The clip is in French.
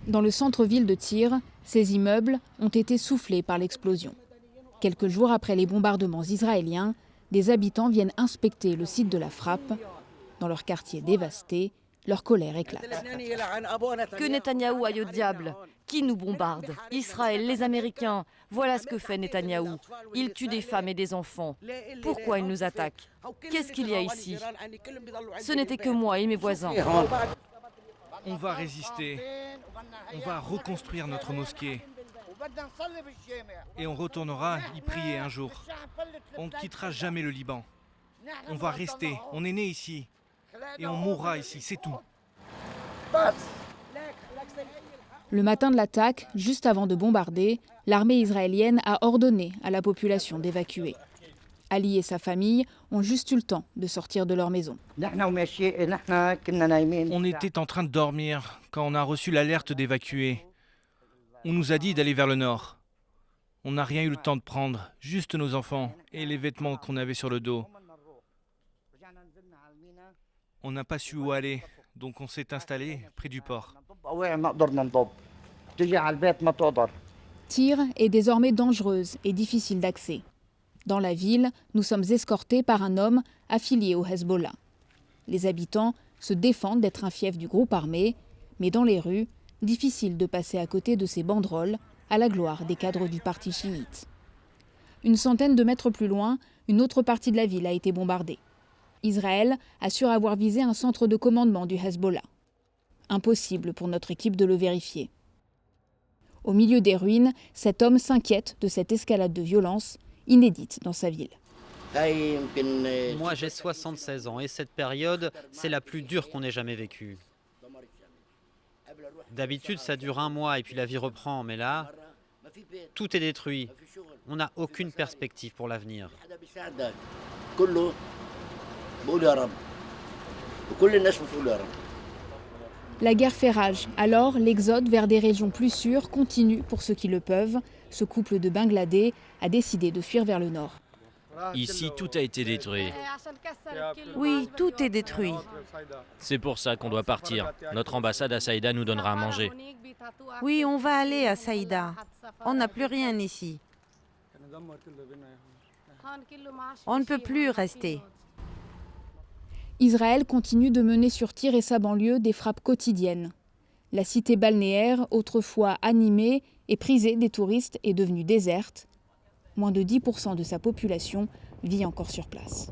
Dans le centre-ville de Tyr, ces immeubles ont été soufflés par l'explosion. Quelques jours après les bombardements israéliens, des habitants viennent inspecter le site de la frappe. Dans leur quartier dévasté, leur colère éclate. Que Netanyahou aille au diable. Qui nous bombarde? Israël, les Américains. Voilà ce que fait Netanyahou. Il tue des femmes et des enfants. Pourquoi il nous attaque? Qu'est-ce qu'il y a ici? Ce n'était que moi et mes voisins. On va résister. On va reconstruire notre mosquée. Et on retournera y prier un jour. On ne quittera jamais le Liban. On va rester. On est né ici. Et on mourra ici, c'est tout. Le matin de l'attaque, juste avant de bombarder, l'armée israélienne a ordonné à la population d'évacuer. Ali et sa famille ont juste eu le temps de sortir de leur maison. On était en train de dormir quand on a reçu l'alerte d'évacuer. On nous a dit d'aller vers le nord. On n'a rien eu le temps de prendre, juste nos enfants et les vêtements qu'on avait sur le dos. On n'a pas su où aller, donc on s'est installé près du port. Tyr est désormais dangereuse et difficile d'accès. Dans la ville, nous sommes escortés par un homme affilié au Hezbollah. Les habitants se défendent d'être un fief du groupe armé, mais dans les rues, difficile de passer à côté de ces banderoles à la gloire des cadres du parti chiite. Une centaine de mètres plus loin, une autre partie de la ville a été bombardée. Israël assure avoir visé un centre de commandement du Hezbollah. Impossible pour notre équipe de le vérifier. Au milieu des ruines, cet homme s'inquiète de cette escalade de violence inédite dans sa ville. Moi j'ai 76 ans et cette période, c'est la plus dure qu'on ait jamais vécue. D'habitude ça dure un mois et puis la vie reprend, mais là, tout est détruit. On n'a aucune perspective pour l'avenir. La guerre fait rage, alors l'exode vers des régions plus sûres continue pour ceux qui le peuvent. Ce couple de Bangladais a décidé de fuir vers le nord. Ici, tout a été détruit. Oui, tout est détruit. C'est pour ça qu'on doit partir. Notre ambassade à Saïda nous donnera à manger. Oui, on va aller à Saïda. On n'a plus rien ici. On ne peut plus rester. Israël continue de mener sur Tyr et sa banlieue des frappes quotidiennes. La cité balnéaire, autrefois animée et prisée des touristes, est devenue déserte. Moins de 10% de sa population vit encore sur place.